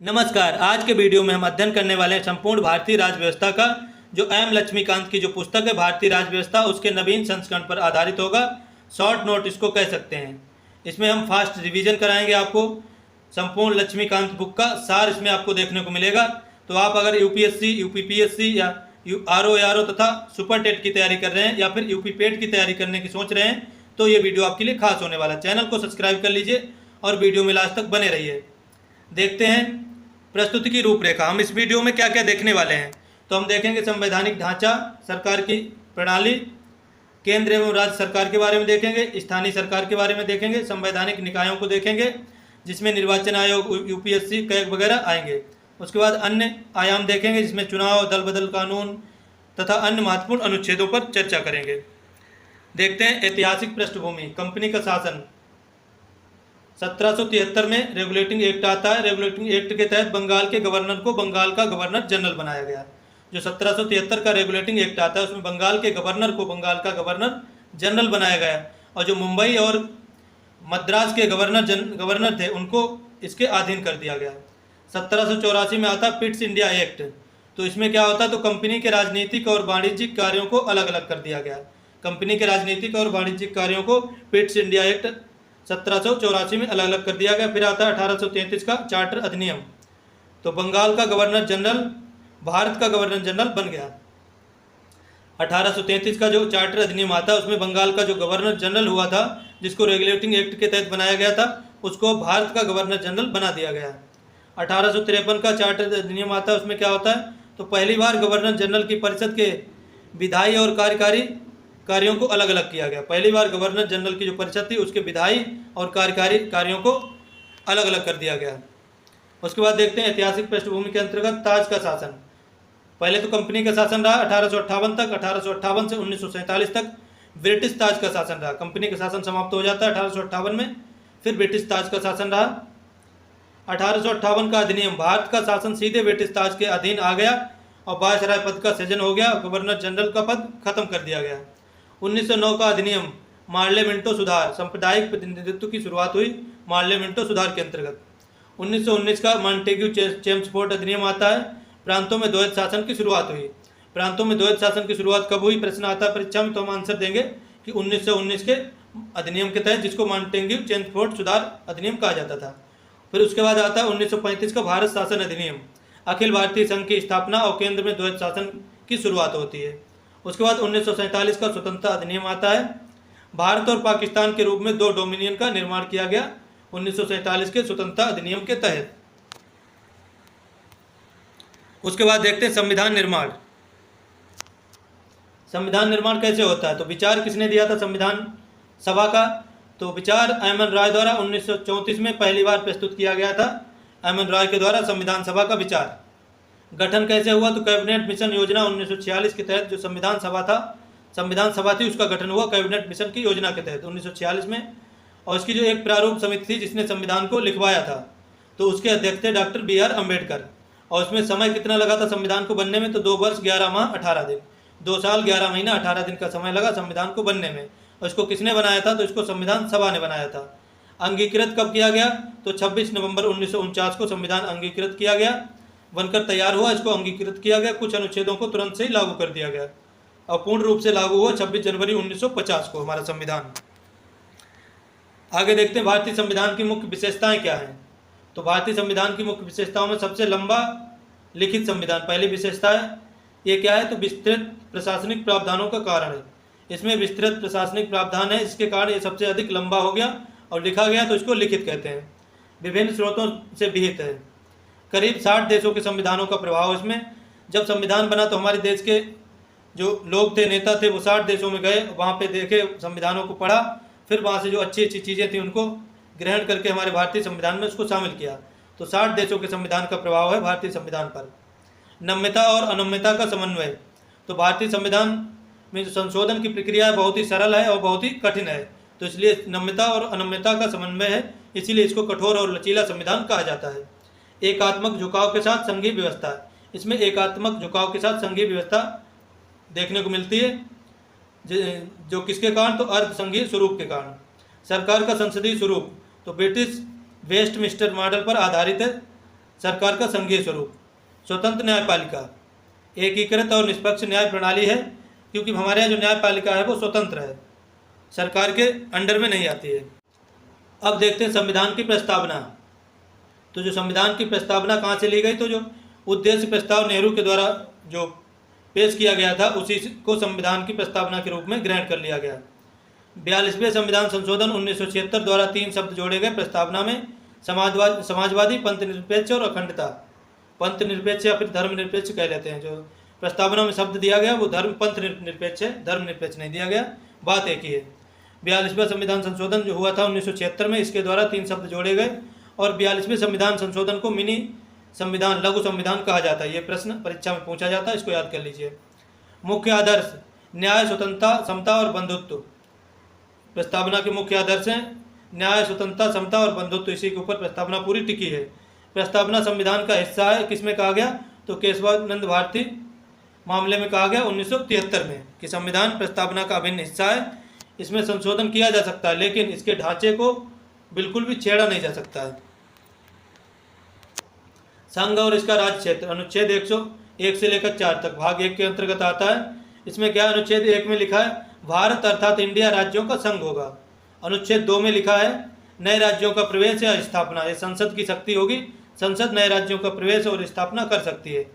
नमस्कार। आज के वीडियो में हम अध्ययन करने वाले हैं संपूर्ण भारतीय राज्य व्यवस्था का, जो एम लक्ष्मीकांत की जो पुस्तक है भारतीय राज्य व्यवस्था, उसके नवीन संस्करण पर आधारित होगा। शॉर्ट नोट इसको कह सकते हैं। इसमें हम फास्ट रिवीजन कराएंगे आपको। संपूर्ण लक्ष्मीकांत बुक का सार इसमें आपको देखने को मिलेगा। तो आप अगर यूपीएससी, यूपीपीएससी या आरओ तथा सुपर टेट की तैयारी कर रहे हैं या फिर यूपी पेट की तैयारी करने की सोच रहे हैं तो ये वीडियो आपके लिए खास होने वाला है। चैनल को सब्सक्राइब कर लीजिए और वीडियो में लास्ट तक बने रहिए। देखते हैं प्रस्तुति की रूपरेखा। हम इस वीडियो में क्या क्या देखने वाले हैं। तो हम देखेंगे संवैधानिक ढांचा, सरकार की प्रणाली, केंद्र एवं राज्य सरकार के बारे में देखेंगे, स्थानीय सरकार के बारे में देखेंगे, संवैधानिक निकायों को देखेंगे जिसमें निर्वाचन आयोग, यूपीएससी, कैग वगैरह आएंगे। उसके बाद अन्य आयाम देखेंगे जिसमें चुनाव, दल बदल कानून तथा अन्य महत्वपूर्ण अनुच्छेदों पर चर्चा करेंगे। देखते हैं ऐतिहासिक पृष्ठभूमि। कंपनी का शासन 1773 में रेगुलेटिंग एक्ट आता है। रेगुलेटिंग एक्ट के तहत बंगाल के गवर्नर को बंगाल का गवर्नर जनरल बनाया गया। जो 1773 का रेगुलेटिंग एक्ट आता है उसमें बंगाल के गवर्नर को बंगाल का गवर्नर जनरल बनाया गया और जो मुंबई और मद्रास के गवर्नर थे उनको इसके अधीन कर दिया गया। 1784 में आता पिट्स इंडिया एक्ट। तो इसमें क्या होता है, तो कंपनी के राजनीतिक और वाणिज्यिक कार्यों को अलग अलग कर दिया गया। कंपनी के राजनीतिक और वाणिज्यिक कार्यों को पिट्स इंडिया एक्ट 1784 में अलग अलग कर दिया गया। फिर आता है 1833 का चार्टर अधिनियम। तो बंगाल का गवर्नर जनरल भारत का गवर्नर जनरल बन गया। 1833 का जो चार्टर अधिनियम आता है उसमें बंगाल का जो गवर्नर जनरल हुआ था, जिसको रेगुलेटिंग एक्ट के तहत बनाया गया था, उसको भारत का गवर्नर जनरल बना दिया गया। 1853 का चार्टर अधिनियम आता है, उसमें क्या होता है, तो पहली बार गवर्नर जनरल की परिषद के विधायी और कार्यकारी कार्यों को अलग अलग किया गया। पहली बार गवर्नर जनरल की जो परिषद थी उसके विधायी और कार्यकारी कार्यों को अलग अलग कर दिया गया। उसके बाद देखते हैं ऐतिहासिक पृष्ठभूमि के अंतर्गत ताज का शासन। पहले तो कंपनी का शासन रहा 1858 तक। 1858 से 1947 तक ब्रिटिश ताज का शासन रहा। कंपनी का शासन समाप्त हो जाता है 1858 में, फिर ब्रिटिश ताज का शासन रहा। 1858 का अधिनियम, भारत का शासन सीधे ब्रिटिश ताज के अधीन आ गया और वायसराय पद का सृजन हो गया। गवर्नर जनरल का पद खत्म कर दिया गया। 1909 का अधिनियम, मार्ले मिंटो सुधार, सांप्रदायिक प्रतिनिधित्व की शुरुआत हुई मार्ले मिंटो सुधार के अंतर्गत। 1919 का मॉन्टेग्यू चेम्सफोर्ड अधिनियम आता है। प्रांतों में द्वैध शासन की शुरुआत हुई। प्रांतों में द्वैध शासन की शुरुआत कब हुई, प्रश्न आता है परीक्षा में, तो हम आंसर देंगे कि 1919 के अधिनियम के तहत, जिसको मॉन्टेग्यू चेम्सफोर्ड सुधार अधिनियम कहा जाता था। फिर उसके बाद आता है 1935 का भारत शासन अधिनियम। अखिल भारतीय संघ की स्थापना और केंद्र में द्वैध शासन की शुरुआत होती है। उसके बाद 1947 का स्वतंत्रता अधिनियम आता है। भारत और पाकिस्तान के रूप में दो डोमिनियन का निर्माण किया गया 1947 के स्वतंत्रता अधिनियम के तहत। उसके बाद देखते हैं संविधान निर्माण। संविधान निर्माण कैसे होता है, तो विचार किसने दिया था संविधान सभा का, तो विचार एमएन रॉय द्वारा 1934 में पहली बार प्रस्तुत किया गया था। एमएन रॉय के द्वारा संविधान सभा का विचार। गठन कैसे हुआ, तो कैबिनेट मिशन योजना 1946 के तहत जो संविधान सभा थी उसका गठन हुआ कैबिनेट मिशन की योजना के तहत 1946 में। और इसकी जो एक प्रारूप समिति थी जिसने संविधान को लिखवाया था, तो उसके अध्यक्ष थे डॉक्टर BR अम्बेडकर। और उसमें समय कितना लगा था संविधान को बनने में, तो 2 वर्ष 11 माह 18 दिन, 2 साल 11 महीना 18 दिन का समय लगा संविधान को बनने में। और इसको किसने बनाया था, तो इसको संविधान सभा ने बनाया था। अंगीकृत कब किया गया, तो 26 नवंबर 1949 को संविधान अंगीकृत किया गया, बनकर तैयार हुआ, इसको अंगीकृत किया गया। कुछ अनुच्छेदों को तुरंत से ही लागू कर दिया गया और पूर्ण रूप से लागू हुआ 26 जनवरी 1950 को हमारा संविधान। आगे देखते हैं भारतीय संविधान की मुख्य विशेषताएं क्या हैं। तो भारतीय संविधान की मुख्य विशेषताओं में सबसे लंबा लिखित संविधान पहली विशेषता है। ये क्या है, तो विस्तृत प्रशासनिक प्रावधानों का कारण है। इसमें विस्तृत प्रशासनिक प्रावधान है, इसके कारण ये सबसे अधिक लंबा हो गया और लिखा गया, तो इसको लिखित कहते हैं। विभिन्न स्रोतों से विहित है। करीब 60 देशों के संविधानों का प्रभाव इसमें। जब संविधान बना तो हमारे देश के जो लोग थे, नेता थे, वो 60 देशों में गए, वहाँ पे देखे, संविधानों को पढ़ा, फिर वहाँ से जो अच्छी अच्छी चीज़ें थी उनको ग्रहण करके हमारे भारतीय संविधान में उसको शामिल किया। तो 60 देशों के संविधान का प्रभाव है भारतीय संविधान पर। नम्यता और अनम्यता का समन्वय। तो भारतीय संविधान में जो संशोधन की प्रक्रिया है बहुत ही सरल है और बहुत ही कठिन है, तो इसलिए नम्यता और अनम्यता का समन्वय है, इसीलिए इसको कठोर और लचीला संविधान कहा जाता है। एकात्मक झुकाव के साथ संघीय व्यवस्था। इसमें एकात्मक झुकाव के साथ संघीय व्यवस्था देखने को मिलती है, जो किसके कारण, तो अर्ध संघीय स्वरूप के कारण। सरकार का संसदीय स्वरूप, तो ब्रिटिश वेस्टमिंस्टर मॉडल पर आधारित है। सरकार का संघीय स्वरूप। स्वतंत्र न्यायपालिका एकीकृत और निष्पक्ष न्याय प्रणाली है, क्योंकि हमारे यहाँ जो न्यायपालिका है वो स्वतंत्र है, सरकार के अंडर में नहीं आती है। अब देखते हैं संविधान की प्रस्तावना। तो जो संविधान की प्रस्तावना कहाँ से ली गई, तो जो उद्देश्य प्रस्ताव नेहरू के द्वारा जो पेश किया गया था उसी को संविधान की प्रस्तावना के रूप में ग्रहण कर लिया गया। 42वें संविधान संशोधन 1976 द्वारा 3 शब्द जोड़े गए प्रस्तावना में, समाजवादी, पंथ निरपेक्ष और अखंडता। पंथ निरपेक्ष या फिर धर्मनिरपेक्ष कह लेते हैं। जो प्रस्तावना में शब्द दिया गया वो पंथ निरपेक्ष है, धर्मनिरपेक्ष नहीं दिया गया, बात एक ही है। 42वां संविधान संशोधन जो हुआ था 1976 में, इसके द्वारा 3 शब्द जोड़े गए और 42वें संविधान संशोधन को मिनी संविधान, लघु संविधान कहा जाता है। ये प्रश्न परीक्षा में पूछा जाता है, इसको याद कर लीजिए। मुख्य आदर्श न्याय, स्वतंत्रता, समता और बंधुत्व। प्रस्तावना के मुख्य आदर्श हैं न्याय, स्वतंत्रता, समता और बंधुत्व। इसी के ऊपर प्रस्तावना पूरी टिकी है। प्रस्तावना संविधान का हिस्सा है, किसमें कहा गया, तो केशवानंद भारती मामले में कहा गया 1973 में कि संविधान प्रस्तावना का अभिन्न हिस्सा है, इसमें संशोधन किया जा सकता है, लेकिन इसके ढांचे को बिल्कुल भी छेड़ा नहीं जा सकता है। संघ और इसका राज्य क्षेत्र, अनुच्छेद 101 से लेकर 4 तक भाग 1 के अंतर्गत आता है। इसमें क्या अनुच्छेद 1 में लिखा है, भारत अर्थात इंडिया राज्यों का संघ होगा। अनुच्छेद 2 में लिखा है, नए राज्यों का प्रवेश या स्थापना, ये संसद की शक्ति होगी, संसद नए राज्यों का प्रवेश और स्थापना कर सकती है।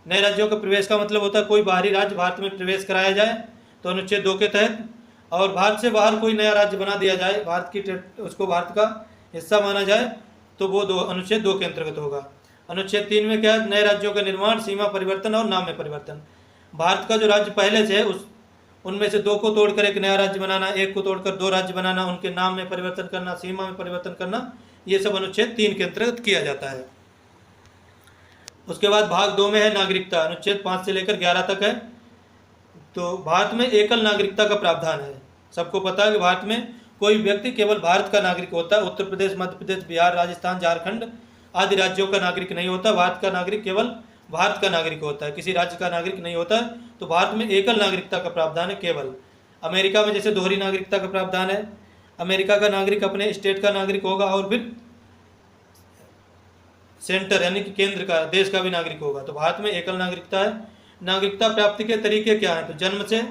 नए राज्यों का प्रवेश का मतलब होता है कोई बाहरी राज्य भारत में प्रवेश कराया जाए, तो अनुच्छेद 2 के तहत, और भारत से बाहर कोई नया राज्य बना दिया जाए, भारत की उसको भारत का हिस्सा माना जाए, तो वो अनुच्छेद 2 के अंतर्गत होगा। अनुच्छेद 3 में क्या है, नए राज्यों का निर्माण, सीमा परिवर्तन और नाम में परिवर्तन। भारत का जो राज्य पहले से है उनमें से 2 को तोड़कर एक नया राज्य बनाना, 1 को तोड़कर 2 राज्य बनाना, उनके नाम में परिवर्तन करना, सीमा में परिवर्तन करना, ये सब अनुच्छेद 3 के अंतर्गत किया जाता है। उसके बाद भाग 2 में है नागरिकता, अनुच्छेद 5 से लेकर 11 तक है। तो भारत में एकल नागरिकता का प्रावधान है। सबको पता है कि भारत में कोई व्यक्ति केवल भारत का नागरिक होता है। उत्तर प्रदेश, मध्य प्रदेश, बिहार, राजस्थान, झारखंड आदि राज्यों का नागरिक नहीं होता। भारत का नागरिक केवल भारत का नागरिक होता है, किसी राज्य का नागरिक नहीं होता है। तो भारत में एकल नागरिकता का प्रावधान है केवल। अमेरिका में जैसे दोहरी नागरिकता का प्रावधान है, अमेरिका का नागरिक अपने स्टेट का नागरिक होगा और फिर सेंटर यानी कि केंद्र का, देश का भी नागरिक होगा। तो भारत में एकल नागरिकता है। नागरिकता प्राप्ति के तरीके क्या हैं, तो जन्म से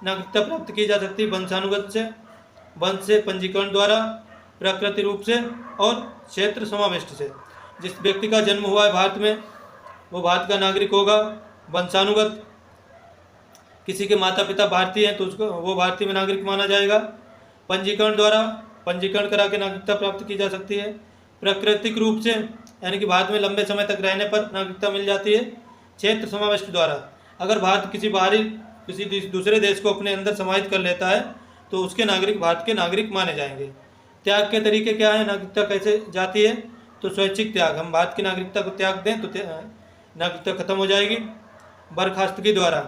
नागरिकता प्राप्त की जा सकती है, वंशानुगत से, वंश से, पंजीकरण द्वारा, प्रकृति रूप से और क्षेत्र समाविष्ट से। जिस व्यक्ति का जन्म हुआ है भारत में वो भारत का नागरिक होगा। वंशानुगत, किसी के माता पिता भारतीय हैं तो उसको वो भारतीय में नागरिक माना जाएगा। पंजीकरण द्वारा, पंजीकरण करा के नागरिकता प्राप्त की जा सकती है। प्राकृतिक रूप से यानी कि भारत में लंबे समय तक रहने पर नागरिकता मिल जाती है। क्षेत्र समाविष्ट द्वारा, अगर भारत किसी दूसरे देश को अपने अंदर समाहित कर लेता है तो उसके नागरिक भारत के नागरिक माने जाएंगे। त्याग के तरीके क्या है, नागरिकता कैसे जाती है, तो स्वैच्छिक त्याग, हम भारत की नागरिकता को त्याग दें तो नागरिकता खत्म हो जाएगी। बर्खास्तगी द्वारा,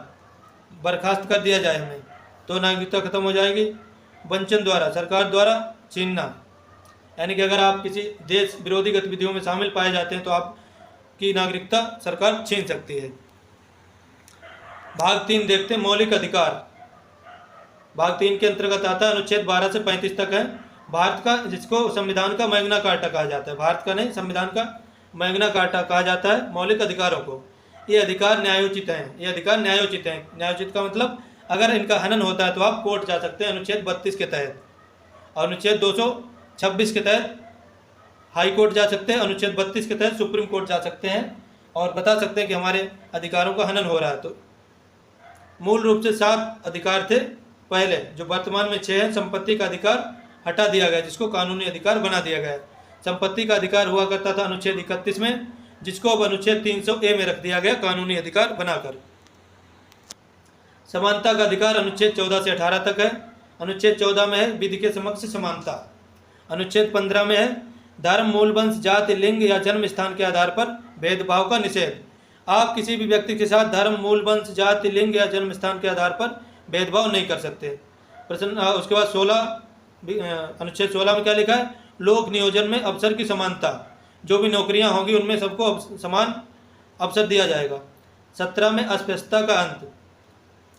बर्खास्त कर दिया जाए हमें तो नागरिकता खत्म हो जाएगी। वंचन द्वारा, सरकार द्वारा छीनना, यानी कि अगर आप किसी देश विरोधी गतिविधियों में शामिल पाए जाते हैं तो आपकी नागरिकता सरकार छीन सकती है। भाग 3 देखते हैं, मौलिक अधिकार। भाग 3 के अंतर्गत आता है, अनुच्छेद 12 से 35 तक है। भारत का, जिसको संविधान का मैग्ना कार्टा कहा जाता है, भारत का नहीं संविधान का मैग्ना कार्टा कहा जाता है मौलिक अधिकारों को। ये अधिकार न्यायोचित हैं, ये अधिकार न्यायोचित हैं। न्यायोचित का मतलब अगर इनका हनन होता है तो आप कोर्ट जा सकते हैं अनुच्छेद 32 के तहत, और अनुच्छेद 226 के तहत हाई कोर्ट जा सकते हैं, अनुच्छेद 32 के तहत सुप्रीम कोर्ट जा सकते हैं और बता सकते हैं कि हमारे अधिकारों का हनन हो रहा है। तो मूल रूप से 7 अधिकार थे पहले, जो वर्तमान में 6 हैं। संपत्ति का अधिकार हटा दिया गया, जिसको कानूनी अधिकार बना दिया गया। संपत्ति का अधिकार हुआ करता था अनुच्छेद 31 में, जिसको अब अनुच्छेद 300A में रख दिया गया कानूनी अधिकार बनाकर। समानता का अधिकार अनुच्छेद 14 से 18 तक है। अनुच्छेद 14 में है विधि के समक्ष समानता। अनुच्छेद 15 में है धर्म, मूल वंश, जाति, लिंग या जन्म स्थान के आधार पर भेदभाव का निषेध। आप किसी भी व्यक्ति के साथ धर्म, मूल वंश, जाति, लिंग या जन्म स्थान के आधार पर भेदभाव नहीं कर सकते। उसके बाद अनुच्छेद 16 में क्या लिखा है, लोक नियोजन में अवसर की समानता, जो भी नौकरियां होंगी उनमें सबको समान अवसर दिया जाएगा। 17 में अस्पृश्यता का अंत,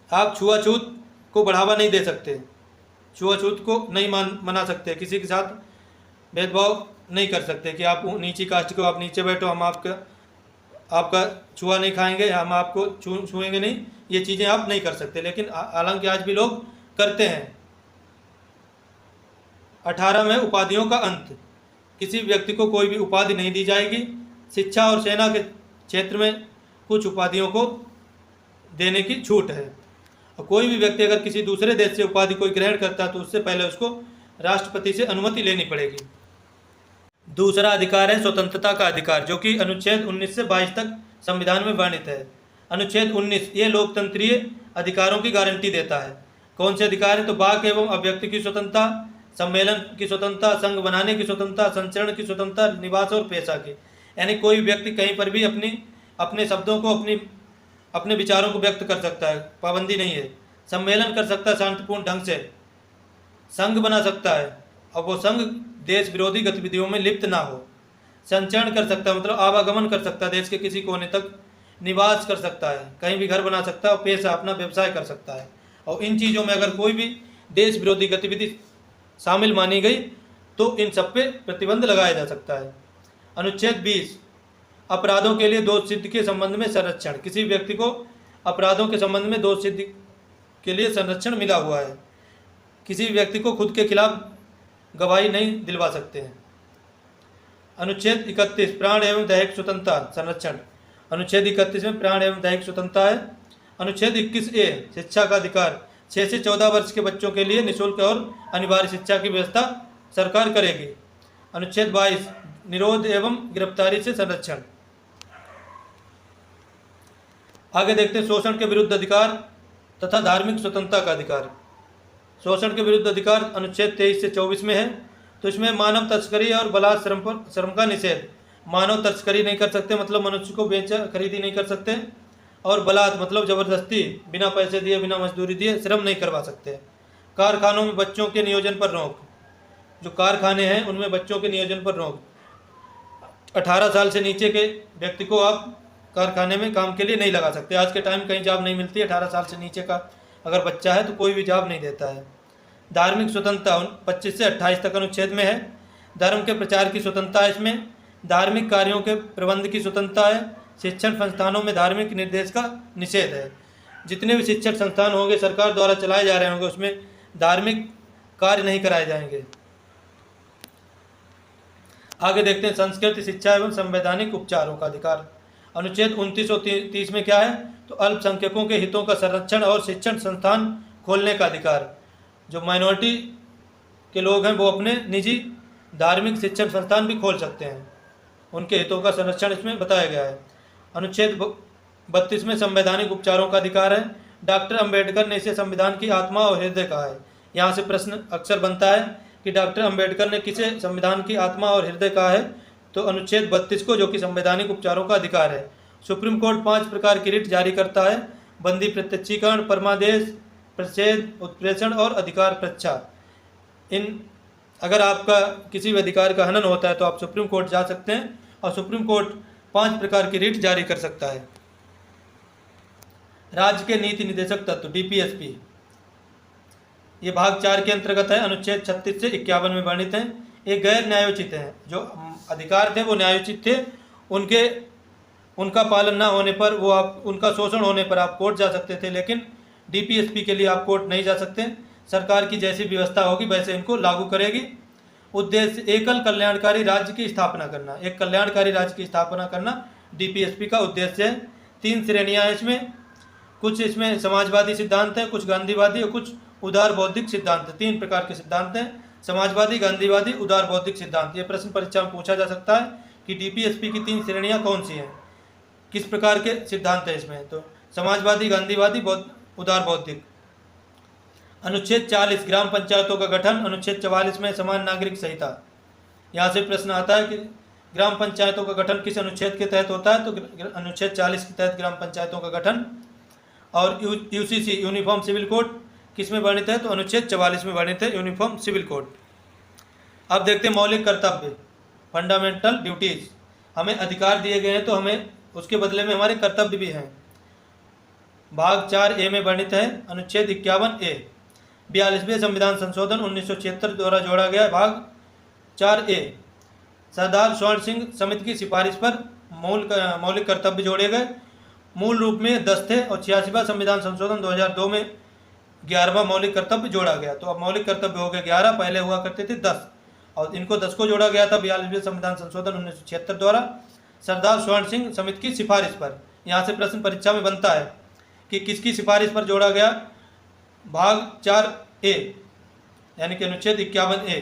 आप छुआछूत को बढ़ावा नहीं दे सकते, छुआछूत को नहीं मना सकते, किसी के साथ भेदभाव नहीं कर सकते कि आप नीची कास्ट को आप नीचे बैठो, हम आपका छुआ नहीं खाएंगे, हम आपको छुएंगे नहीं, ये चीज़ें आप नहीं कर सकते। लेकिन हालांकि आज भी लोग करते हैं। 18 में उपाधियों का अंत, किसी व्यक्ति को कोई भी उपाधि नहीं दी जाएगी। शिक्षा और सेना के क्षेत्र में कुछ उपाधियों को देने की छूट है। और कोई भी व्यक्ति अगर किसी दूसरे देश से उपाधि कोई ग्रहण करता है तो उससे पहले उसको राष्ट्रपति से अनुमति लेनी पड़ेगी। दूसरा अधिकार है स्वतंत्रता का अधिकार, जो कि अनुच्छेद 19 से 22 तक संविधान में वर्णित है। अनुच्छेद 19 ये लोकतंत्रीय अधिकारों की गारंटी देता है। कौन से अधिकार है? तो वाक एवं अभिव्यक्ति की स्वतंत्रता, सम्मेलन की स्वतंत्रता, संघ बनाने की स्वतंत्रता, संचरण की स्वतंत्रता, निवास और पेशा की। यानी कोई व्यक्ति कहीं पर भी अपने शब्दों को अपने विचारों को व्यक्त कर सकता है, पाबंदी नहीं है। सम्मेलन कर सकता है शांतिपूर्ण ढंग से, संघ बना सकता है और वो संघ देश विरोधी गतिविधियों में लिप्त ना हो। संचरण कर सकता है, मतलब आवागमन कर सकता है देश के किसी कोने तक, निवास कर सकता है, कहीं भी घर बना सकता है, और पेशा अपना व्यवसाय कर सकता है। और इन चीज़ों में अगर कोई भी देश विरोधी गतिविधि शामिल मानी गई तो इन सब पे प्रतिबंध लगाया जा सकता है। अनुच्छेद 20 अपराधों के लिए दोष सिद्धि के संबंध में संरक्षण, किसी व्यक्ति को अपराधों के संबंध में दोष सिद्धि के लिए संरक्षण मिला हुआ है। किसी व्यक्ति को खुद के खिलाफ गवाही नहीं दिलवा सकते हैं। अनुच्छेद 31 प्राण एवं दैहिक स्वतंत्रता संरक्षण, अनुच्छेद 31 में प्राण एवं दैहिक स्वतंत्रता है। अनुच्छेद 21A शिक्षा का अधिकार, 6 से 14 वर्ष के बच्चों के लिए निःशुल्क और अनिवार्य शिक्षा की व्यवस्था सरकार करेगी। अनुच्छेद 22 निरोध एवं गिरफ्तारी से संरक्षण। आगे देखते हैं शोषण के विरुद्ध अधिकार तथा धार्मिक स्वतंत्रता का अधिकार। शोषण के विरुद्ध अधिकार अनुच्छेद 23 से 24 में है। तो इसमें मानव तस्करी और बलात् श्रम का निषेध। मानव तस्करी नहीं कर सकते, मतलब मनुष्य को बेचा खरीदी नहीं कर सकते, और बलात् मतलब जबरदस्ती बिना पैसे दिए बिना मजदूरी दिए श्रम नहीं करवा सकते। कारखानों में बच्चों के नियोजन पर रोक, जो कारखाने हैं उनमें बच्चों के नियोजन पर रोक। 18 साल से नीचे के व्यक्ति को आप कारखाने में काम के लिए नहीं लगा सकते। आज के टाइम कहीं जॉब नहीं मिलती, 18 साल से नीचे का अगर बच्चा है तो कोई भी जॉब नहीं देता है। धार्मिक स्वतंत्रता 25 से 28 तक अनुच्छेद में है। धर्म के प्रचार की स्वतंत्रता है इसमें। धार्मिक कार्यों के प्रबंध की स्वतंत्रता है। शिक्षण संस्थानों में धार्मिक निर्देश का निषेध है। जितने भी शिक्षण संस्थान होंगे सरकार द्वारा चलाए जा रहे होंगे उसमें धार्मिक कार्य नहीं कराए जाएंगे। आगे देखते हैं संस्कृति, शिक्षा एवं संवैधानिक उपचारों का अधिकार। अनुच्छेद 29 और 30 में क्या है? तो अल्पसंख्यकों के हितों का संरक्षण और शिक्षण संस्थान खोलने का अधिकार। जो माइनॉरिटी के लोग हैं वो अपने निजी धार्मिक शिक्षण संस्थान भी खोल सकते हैं, उनके हितों का संरक्षण इसमें बताया गया है। अनुच्छेद 32 में संवैधानिक उपचारों का अधिकार है। डॉक्टर अंबेडकर ने इसे संविधान की आत्मा और हृदय कहा है। यहाँ से प्रश्न अक्सर बनता है कि डॉक्टर अंबेडकर ने किसे संविधान की आत्मा और हृदय कहा है? तो अनुच्छेद 32 को, जो कि संवैधानिक उपचारों का अधिकार है। सुप्रीम कोर्ट 5 प्रकार की रिट जारी करता है: बंदी प्रत्यक्षीकरण, परमादेश, प्रतिषेध, उत्प्रेषण और अधिकार प्रच्छा। अगर आपका किसी भी अधिकार का हनन होता है तो आप सुप्रीम कोर्ट जा सकते हैं और सुप्रीम कोर्ट 5 प्रकार की रिट जारी कर सकता है। राज्य के नीति निदेशक तत्व DPSP, ये भाग 4 के अंतर्गत है। अनुच्छेद 36 से 51 में वर्णित हैं। ये गैर न्यायोचित हैं। जो अधिकार थे वो न्यायोचित थे, उनका पालन ना होने पर उनका शोषण होने पर आप कोर्ट जा सकते थे, लेकिन DPSP के लिए आप कोर्ट नहीं जा सकते। सरकार की जैसी व्यवस्था होगी वैसे इनको लागू करेगी। उद्देश्य एकल कल्याणकारी राज्य की स्थापना करना, एक कल्याणकारी राज्य की स्थापना करना DPSP का उद्देश्य है। 3 श्रेणियां हैं इसमें, कुछ इसमें समाजवादी सिद्धांत हैं, कुछ गांधीवादी और कुछ उदार बौद्धिक सिद्धांत। 3 प्रकार के सिद्धांत हैं: समाजवादी, गांधीवादी, उदार बौद्धिक सिद्धांत। ये प्रश्न परीक्षा में पूछा जा सकता है कि DPSP की 3 श्रेणियां कौन सी हैं, किस प्रकार के सिद्धांत हैं इसमें? तो समाजवादी, गांधीवादी, उदार बौद्धिक। अनुच्छेद 40 ग्राम पंचायतों का गठन। अनुच्छेद 44 में समान नागरिक संहिता। यहाँ से प्रश्न आता है कि ग्राम पंचायतों का गठन किस अनुच्छेद के तहत होता है? तो अनुच्छेद 40 के तहत ग्राम पंचायतों का गठन। और UCC यूनिफॉर्म सिविल कोड किस में वर्णित है? तो अनुच्छेद 44 में वर्णित है, यूनिफॉर्म सिविल कोड। अब देखते हैं मौलिक कर्तव्य, फंडामेंटल ड्यूटीज। हमें अधिकार दिए गए हैं तो हमें उसके बदले में हमारे कर्तव्य भी हैं। भाग 4A में वर्णित है। अनुच्छेद 51A 42वें संविधान संशोधन 1976 द्वारा जोड़ा गया। भाग 4A सरदार स्वर्ण सिंह समिति की सिफारिश पर मौलिक कर्तव्य जोड़े गए। मूल रूप में 10 थे और 86वां संविधान संशोधन 2002 में 11वां मौलिक कर्तव्य जोड़ा गया। तो अब मौलिक कर्तव्य हो गए 11, पहले हुआ करते थे 10, और इनको 10 को जोड़ा गया था 42वें संविधान संशोधन 1976 द्वारा सरदार स्वर्ण सिंह समिति की सिफारिश पर। यहाँ से प्रश्न परीक्षा में बनता है कि किसकी सिफारिश पर जोड़ा गया? भाग 4A यानी कि अनुच्छेद 51A,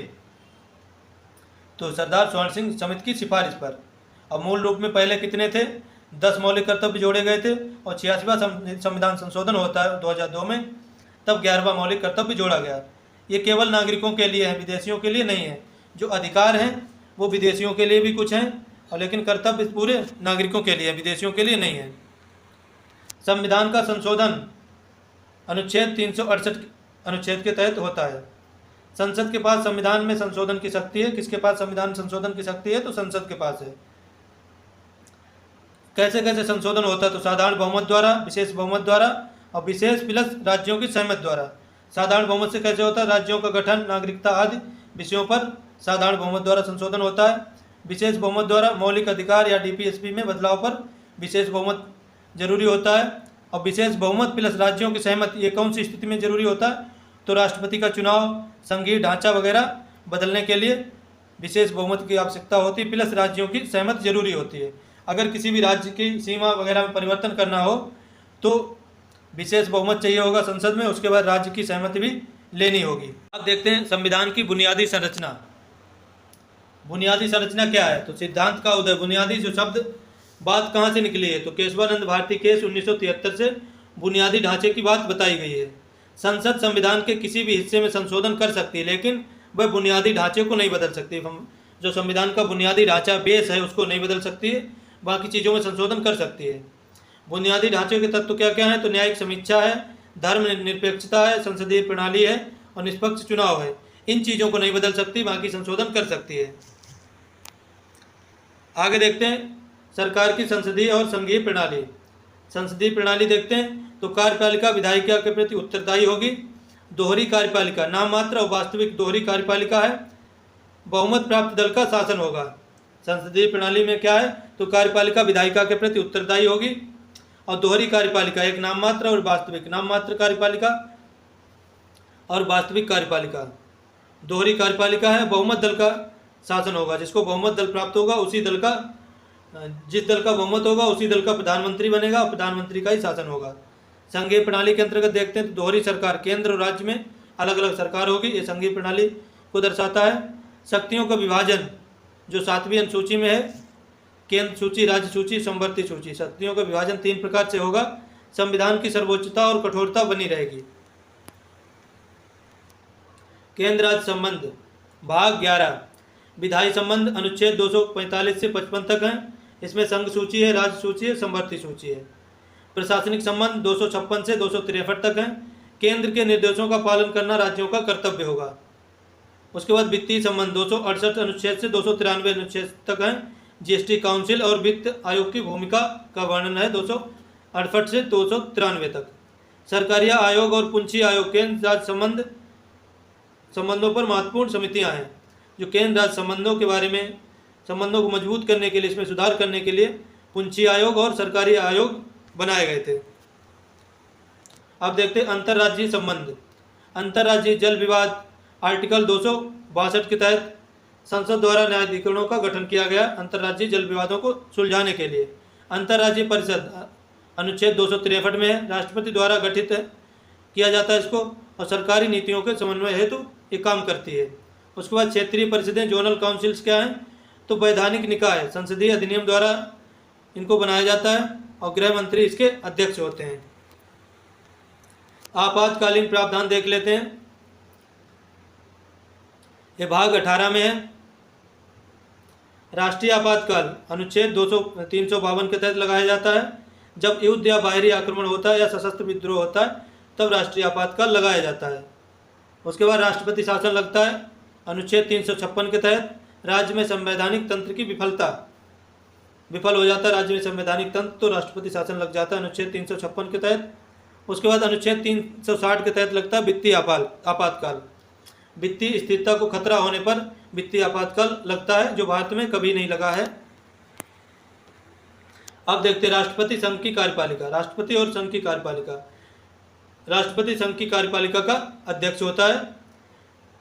तो सरदार स्वर्ण सिंह समिति की सिफारिश पर। अब मूल रूप में पहले कितने थे? 10 मौलिक कर्तव्य जोड़े गए थे और 86वां संविधान संशोधन होता है 2002 में, तब 11वां मौलिक कर्तव्य जोड़ा गया। ये केवल नागरिकों के लिए है, विदेशियों के लिए नहीं है। जो अधिकार हैं वो विदेशियों के लिए भी कुछ हैं, और लेकिन कर्तव्य पूरे नागरिकों के लिए, विदेशियों के लिए नहीं है। संविधान का संशोधन अनुच्छेद 368 अनुच्छेद के तहत होता है। संसद के पास संविधान में संशोधन की शक्ति है। किसके पास संविधान संशोधन की शक्ति है? तो संसद के पास है। कैसे कैसे संशोधन होता है? तो साधारण बहुमत द्वारा, विशेष बहुमत द्वारा और विशेष प्लस राज्यों की सहमति द्वारा। साधारण बहुमत से कैसे होता है? राज्यों का गठन, नागरिकता आदि विषयों पर साधारण बहुमत द्वारा संशोधन होता है। विशेष बहुमत द्वारा मौलिक अधिकार या डीपीएसपी में बदलाव पर विशेष बहुमत जरूरी होता है। और विशेष बहुमत प्लस राज्यों की सहमति, ये कौन सी स्थिति में जरूरी होता है? तो राष्ट्रपति का चुनाव, संघीय ढांचा वगैरह बदलने के लिए विशेष बहुमत की आवश्यकता होती है, प्लस राज्यों की सहमति जरूरी होती है। अगर किसी भी राज्य की सीमा वगैरह में परिवर्तन करना हो तो विशेष बहुमत चाहिए होगा संसद में, उसके बाद राज्य की सहमति भी लेनी होगी। अब देखते हैं संविधान की बुनियादी संरचना। बुनियादी संरचना क्या है? तो सिद्धांत का उदय। बुनियादी जो शब्द बात कहाँ से निकली है? तो केशवानंद भारती केस 1973 से बुनियादी ढांचे की बात बताई गई है। संसद संविधान के किसी भी हिस्से में संशोधन कर सकती है, लेकिन वह बुनियादी ढांचे को नहीं बदल सकती। जो संविधान का बुनियादी ढांचा बेस है उसको नहीं बदल सकती है, बाकी चीज़ों में संशोधन कर सकती है। बुनियादी ढांचे के तत्व क्या क्या हैं? तो न्यायिक समीक्षा है, धर्मनिरपेक्षता है, संसदीय प्रणाली है और निष्पक्ष चुनाव है। इन चीज़ों को नहीं बदल सकती, बाकी संशोधन कर सकती है। आगे देखते हैं सरकार की संसदीय और संघीय प्रणाली। संसदीय प्रणाली देखते हैं तो कार्यपालिका विधायिका के प्रति उत्तरदायी होगी। दोहरी कार्यपालिका, नाम मात्र और वास्तविक दोहरी कार्यपालिका है। बहुमत प्राप्त दल का शासन होगा। संसदीय प्रणाली में क्या है? तो कार्यपालिका विधायिका के प्रति उत्तरदायी होगी और दोहरी कार्यपालिका, एक नाम मात्र और वास्तविक, नाम मात्र कार्यपालिका और वास्तविक कार्यपालिका। दोहरी कार्यपालिका है, बहुमत दल का शासन होगा। जिसको बहुमत दल प्राप्त होगा उसी दल का, जिस दल का बहुमत होगा उसी दल का प्रधानमंत्री बनेगा और प्रधानमंत्री का ही शासन होगा। संघीय प्रणाली के अंतर्गत देखते हैं तो दोहरी सरकार, केंद्र और राज्य में अलग अलग सरकार होगी, ये संघीय प्रणाली को दर्शाता है। शक्तियों का विभाजन जो 7वीं अनुसूची में है, केंद्र सूची, राज्य सूची, समवर्ती सूची। शक्तियों का विभाजन 3 प्रकार से होगा। संविधान की सर्वोच्चता और कठोरता बनी रहेगी। केंद्र राज्य संबंध भाग 11 विधायी संबंध अनुच्छेद 245 से 55 तक है। इसमें संघ सूची है, राज्य सूची है, समवर्ती सूची है। प्रशासनिक संबंध 256 से 263 तक है। केंद्र के निर्देशों का पालन करना राज्यों का कर्तव्य होगा। उसके बाद वित्तीय संबंध 268 अनुच्छेद से 293 अनुच्छेद तक है। जीएसटी काउंसिल और वित्त आयोग की भूमिका का वर्णन है 268 से 293 तक। सरकारी आयोग और पूंछी आयोग केंद्र राज्य संबंधों पर महत्वपूर्ण समितियां हैं जो केंद्र राज्य संबंधों के बारे में, संबंधों को मजबूत करने के लिए, इसमें सुधार करने के लिए पूंछी आयोग और सरकारी आयोग बनाए गए थे। अब देखते हैं अंतर्राज्यीय संबंध। अंतर्राज्यीय जल विवाद आर्टिकल 262 के तहत संसद द्वारा न्यायाधिकरणों का गठन किया गया अंतर्राज्यीय जल विवादों को सुलझाने के लिए। अंतर्राज्यीय परिषद अनुच्छेद 263 में है, राष्ट्रपति द्वारा गठित किया जाता है इसको, और सरकारी नीतियों के समन्वय हेतु ये काम करती है। उसके बाद क्षेत्रीय परिषदें, जोनल काउंसिल्स क्या हैं? तो वैधानिक निकाय, संसदीय अधिनियम द्वारा इनको बनाया जाता है और गृह मंत्री इसके अध्यक्ष होते हैं। आपातकालीन प्रावधान देख लेते हैं। ये भाग 18 में है। राष्ट्रीय आपातकाल अनुच्छेद 352 के तहत लगाया जाता है। जब युद्ध या बाहरी आक्रमण होता है या सशस्त्र विद्रोह होता है तब राष्ट्रीय आपातकाल लगाया जाता है। उसके बाद राष्ट्रपति शासन लगता है अनुच्छेद 356 के तहत। राज्य में संवैधानिक तंत्र की विफल हो जाता है राज्य में संवैधानिक तंत्र, तो राष्ट्रपति शासन लग जाता है अनुच्छेद 356 के तहत। उसके बाद अनुच्छेद 360 के तहत लगता है वित्तीय आपातकाल। वित्तीय स्थिरता को खतरा होने पर वित्तीय आपातकाल लगता है, जो भारत में कभी नहीं लगा है। अब देखते हैं राष्ट्रपति संघ की कार्यपालिका। राष्ट्रपति और संघ की कार्यपालिका। राष्ट्रपति संघ की कार्यपालिका का अध्यक्ष होता है।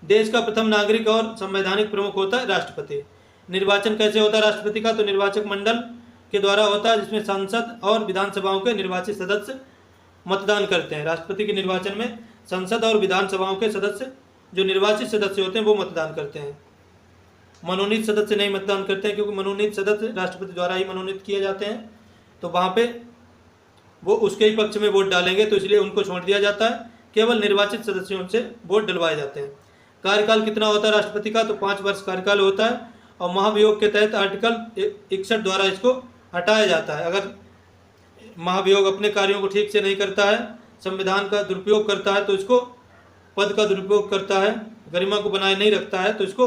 देश का प्रथम नागरिक और संवैधानिक प्रमुख होता है राष्ट्रपति। निर्वाचन कैसे होता है राष्ट्रपति का? तो निर्वाचक मंडल के द्वारा होता है, जिसमें संसद और विधानसभाओं के निर्वाचित सदस्य मतदान करते हैं। राष्ट्रपति के निर्वाचन में संसद और विधानसभाओं के सदस्य, जो निर्वाचित सदस्य होते हैं, वो मतदान करते हैं। मनोनीत सदस्य नहीं मतदान करते हैं, क्योंकि मनोनीत सदस्य राष्ट्रपति द्वारा ही मनोनीत किए जाते हैं, तो वहाँ पे वो उसके ही पक्ष में वोट डालेंगे, तो इसलिए उनको छोड़ दिया जाता है। केवल निर्वाचित सदस्यों से वोट डलवाए जाते हैं। कार्यकाल कितना होता है राष्ट्रपति का? तो 5 वर्ष कार्यकाल होता है, और महाभियोग के तहत आर्टिकल 61 द्वारा इसको हटाया जाता है। अगर महाभियोग अपने कार्यों को ठीक से नहीं करता है, संविधान का दुरुपयोग करता है, तो इसको पद का दुरुपयोग करता है, गरिमा को बनाए नहीं रखता है, तो इसको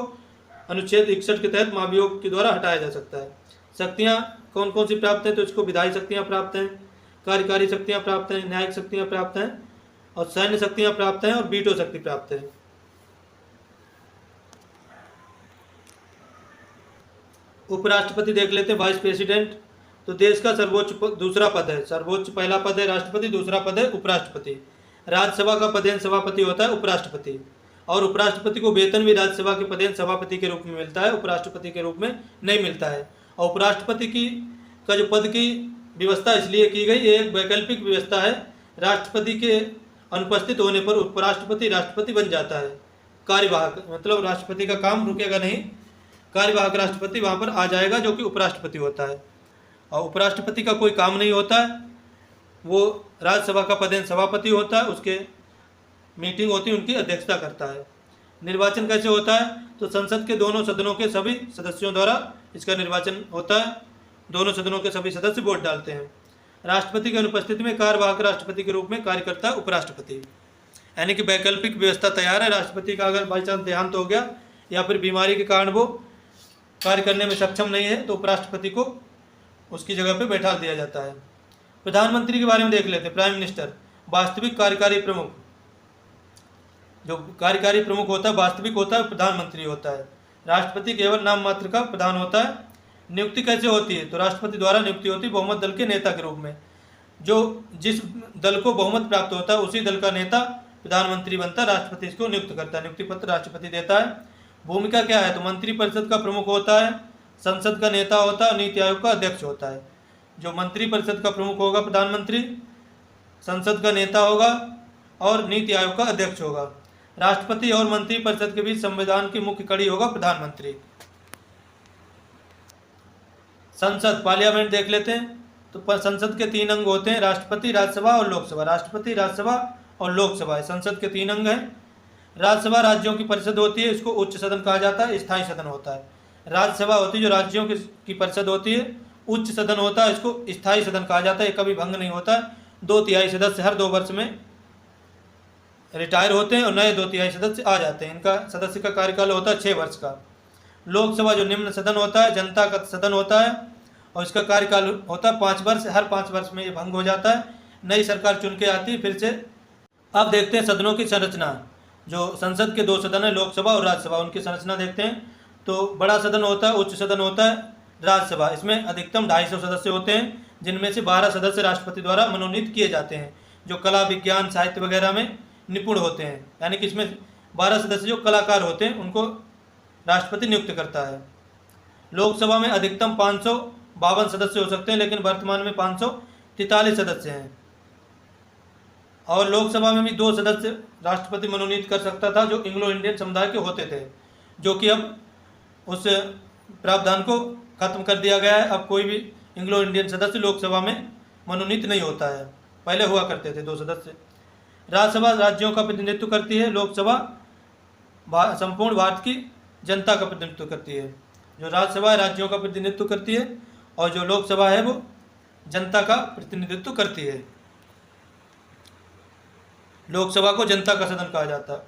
अनुच्छेद 61 के तहत महाभियोग के द्वारा हटाया जा सकता है। शक्तियाँ कौन कौन सी प्राप्त हैं? तो इसको विधायी शक्तियाँ प्राप्त हैं, कार्यकारी शक्तियाँ प्राप्त हैं, न्यायिक शक्तियाँ प्राप्त हैं, और सैन्य शक्तियाँ प्राप्त हैं, और वीटो शक्ति प्राप्त है। उपराष्ट्रपति देख लेते हैं, वाइस प्रेसिडेंट। तो देश का सर्वोच्च दूसरा पद है। सर्वोच्च पहला पद है राष्ट्रपति, दूसरा पद है उपराष्ट्रपति। राज्यसभा का पदेन सभापति होता है उपराष्ट्रपति, और उपराष्ट्रपति को वेतन भी राज्यसभा के पदेन सभापति के रूप में मिलता है, उपराष्ट्रपति के रूप में नहीं मिलता है। और उपराष्ट्रपति की का जो पद की व्यवस्था इसलिए की गई, ये एक वैकल्पिक व्यवस्था है। राष्ट्रपति के अनुपस्थित होने पर उपराष्ट्रपति राष्ट्रपति बन जाता है। कार्यवाहक मतलब राष्ट्रपति का काम रुकेगा नहीं, कार्यवाहक राष्ट्रपति वहाँ पर आ जाएगा, जो कि उपराष्ट्रपति होता है। और उपराष्ट्रपति का कोई काम नहीं होता है, वो राज्यसभा का पदेन सभापति होता है, उसके मीटिंग होती है, उनकी अध्यक्षता करता है। निर्वाचन कैसे होता है? तो संसद के दोनों सदनों के सभी सदस्यों द्वारा इसका निर्वाचन होता है। दोनों सदनों के सभी सदस्य वोट डालते हैं। राष्ट्रपति की अनुपस्थिति में कार्यवाहक राष्ट्रपति के रूप में कार्य करता है उपराष्ट्रपति। यानी कि वैकल्पिक व्यवस्था तैयार है। राष्ट्रपति का अगर बाई चांस देहांत हो गया या फिर बीमारी के कारण वो कार्य करने में सक्षम नहीं है, तो उपराष्ट्रपति को उसकी जगह पे बैठा दिया जाता है। प्रधानमंत्री के बारे में देख लेते हैं। प्राइम मिनिस्टर वास्तविक कार्यकारी प्रमुख, जो कार्यकारी प्रमुख होता है वास्तविक होता है प्रधानमंत्री होता है। राष्ट्रपति केवल नाम मात्र का प्रधान होता है। नियुक्ति कैसे होती है? तो राष्ट्रपति द्वारा नियुक्ति होती है बहुमत दल के नेता के रूप में। जो जिस दल को बहुमत प्राप्त होता है उसी दल का नेता प्रधानमंत्री बनता है। राष्ट्रपति इसको नियुक्त करता है, नियुक्ति पत्र राष्ट्रपति देता है। भूमिका क्या है? तो मंत्रिपरिषद का प्रमुख होता है, संसद का नेता होता है और नीति आयोग का अध्यक्ष होता है। जो मंत्रिपरिषद का प्रमुख होगा प्रधानमंत्री, संसद का नेता होगा और नीति आयोग का अध्यक्ष होगा। राष्ट्रपति और मंत्रिपरिषद के बीच संविधान की मुख्य कड़ी होगा प्रधानमंत्री। संसद पार्लियामेंट देख लेते हैं। तो संसद के 3 अंग होते हैं, राष्ट्रपति, राज्यसभा और लोकसभा। राष्ट्रपति, राज्यसभा और लोकसभा संसद के 3 अंग हैं। राज्यसभा राज्यों की परिषद होती है, इसको उच्च सदन कहा जाता है, स्थायी सदन होता है। राज्यसभा होती है जो राज्यों की परिषद होती है, उच्च सदन होता है, इसको स्थायी सदन कहा जाता है। कभी भंग नहीं होता है। 2/3 सदस्य हर 2 वर्ष में रिटायर होते हैं और नए 2/3 सदस्य आ जाते हैं। इनका सदस्य का कार्यकाल होता है 6 वर्ष का। लोकसभा जो निम्न सदन होता है, जनता का सदन होता है, और इसका कार्यकाल होता है 5 वर्ष। हर 5 वर्ष में ये भंग हो जाता है, नई सरकार चुन के आती है फिर से। अब देखते हैं सदनों की संरचना। जो संसद के 2 सदन है, लोकसभा और राज्यसभा, उनकी संरचना देखते हैं। तो बड़ा सदन होता है, उच्च सदन होता है राज्यसभा। इसमें अधिकतम 250 सदस्य होते हैं, जिनमें से 12 सदस्य राष्ट्रपति द्वारा मनोनीत किए जाते हैं, जो कला, विज्ञान, साहित्य वगैरह में निपुण होते हैं। यानी कि इसमें 12 सदस्य जो कलाकार होते हैं उनको राष्ट्रपति नियुक्त करता है। लोकसभा में अधिकतम 552 सदस्य हो सकते हैं, लेकिन वर्तमान में 543 सदस्य हैं। और लोकसभा में भी 2 सदस्य राष्ट्रपति मनोनीत कर सकता था, जो एंग्लो इंडियन समुदाय के होते थे, जो कि अब उस प्रावधान को खत्म कर दिया गया है। अब कोई भी एंग्लो इंडियन सदस्य लोकसभा में मनोनीत नहीं होता है। पहले हुआ करते थे 2 सदस्य। राज्यसभा राज्यों का प्रतिनिधित्व करती है, लोकसभा संपूर्ण भारत की जनता का प्रतिनिधित्व करती है। जो राज्यसभा राज्यों का प्रतिनिधित्व करती है और जो लोकसभा है वो जनता का प्रतिनिधित्व करती है। लोकसभा को जनता का सदन कहा जाता है।